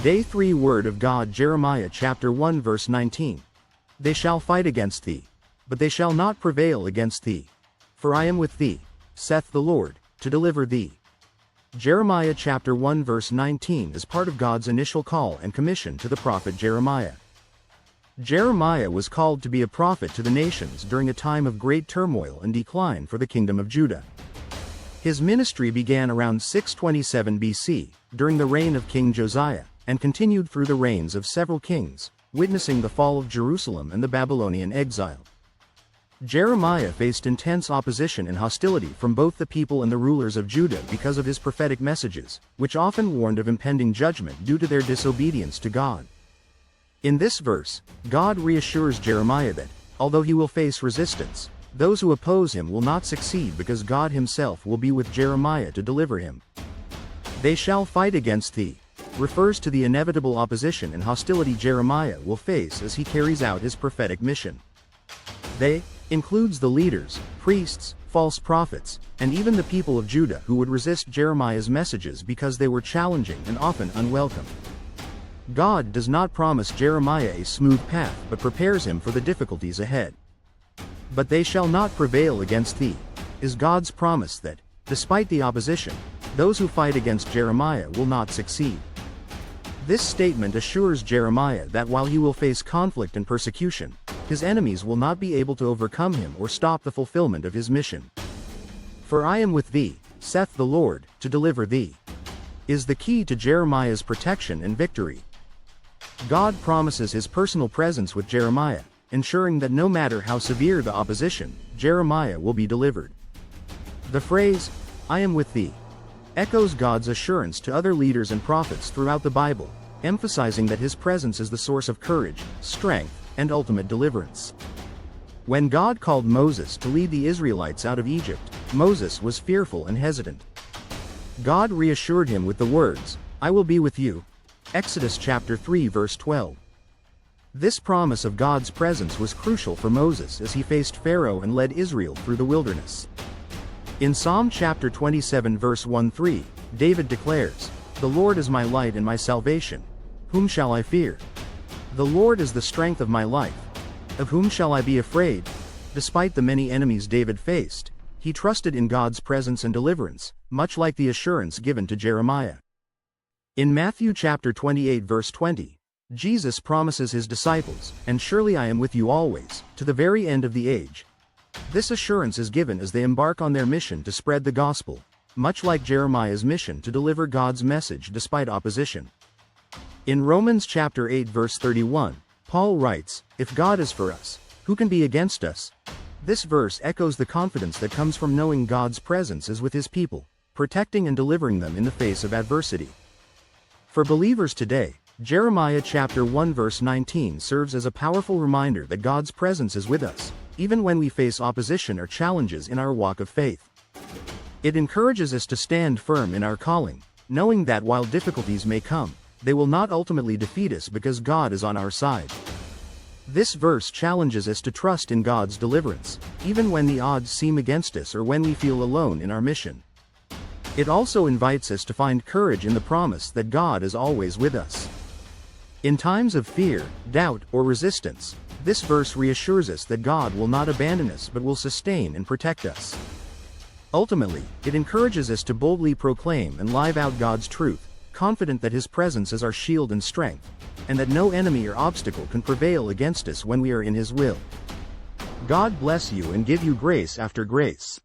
Day 3 Word of God Jeremiah chapter 1 verse 19. They shall fight against thee, but they shall not prevail against thee. For I am with thee, saith the Lord, to deliver thee. Jeremiah chapter 1 verse 19 is part of God's initial call and commission to the prophet Jeremiah. Jeremiah was called to be a prophet to the nations during a time of great turmoil and decline for the kingdom of Judah. His ministry began around 627 BC, during the reign of King Josiah, and continued through the reigns of several kings, witnessing the fall of Jerusalem and the Babylonian exile. Jeremiah faced intense opposition and hostility from both the people and the rulers of Judah because of his prophetic messages, which often warned of impending judgment due to their disobedience to God. In this verse, God reassures Jeremiah that, although he will face resistance, those who oppose him will not succeed because God himself will be with Jeremiah to deliver him. They shall fight against thee refers to the inevitable opposition and hostility Jeremiah will face as he carries out his prophetic mission. They includes the leaders, priests, false prophets, and even the people of Judah who would resist Jeremiah's messages because they were challenging and often unwelcome. God does not promise Jeremiah a smooth path but prepares him for the difficulties ahead. But they shall not prevail against thee, is God's promise that, despite the opposition, those who fight against Jeremiah will not succeed. This statement assures Jeremiah that while he will face conflict and persecution, his enemies will not be able to overcome him or stop the fulfillment of his mission. For I am with thee, saith the Lord, to deliver thee, is the key to Jeremiah's protection and victory. God promises his personal presence with Jeremiah, ensuring that no matter how severe the opposition, Jeremiah will be delivered. The phrase, I am with thee, echoes God's assurance to other leaders and prophets throughout the Bible, emphasizing that his presence is the source of courage, strength, and ultimate deliverance. When God called Moses to lead the Israelites out of Egypt, Moses was fearful and hesitant. God reassured him with the words, I will be with you. Exodus chapter 3 verse 12. This promise of God's presence was crucial for Moses as he faced Pharaoh and led Israel through the wilderness. In Psalm chapter 27 verse 1-3, David declares, The Lord is my light and my salvation. Whom shall I fear? The Lord is the strength of my life. Of whom shall I be afraid? Despite the many enemies David faced, he trusted in God's presence and deliverance, much like the assurance given to Jeremiah. In Matthew chapter 28 verse 20, Jesus promises his disciples, And surely I am with you always, to the very end of the age. This assurance is given as they embark on their mission to spread the gospel, much like Jeremiah's mission to deliver God's message despite opposition. In Romans chapter 8 verse 31, Paul writes, If God is for us, who can be against us? This verse echoes the confidence that comes from knowing God's presence is with his people, protecting and delivering them in the face of adversity. For believers today, Jeremiah chapter 1 verse 19 serves as a powerful reminder that God's presence is with us, even when we face opposition or challenges in our walk of faith. It encourages us to stand firm in our calling, knowing that while difficulties may come, they will not ultimately defeat us because God is on our side. This verse challenges us to trust in God's deliverance, even when the odds seem against us or when we feel alone in our mission. It also invites us to find courage in the promise that God is always with us. In times of fear, doubt, or resistance, this verse reassures us that God will not abandon us but will sustain and protect us. Ultimately, it encourages us to boldly proclaim and live out God's truth, confident that his presence is our shield and strength, and that no enemy or obstacle can prevail against us when we are in his will. God bless you and give you grace after grace.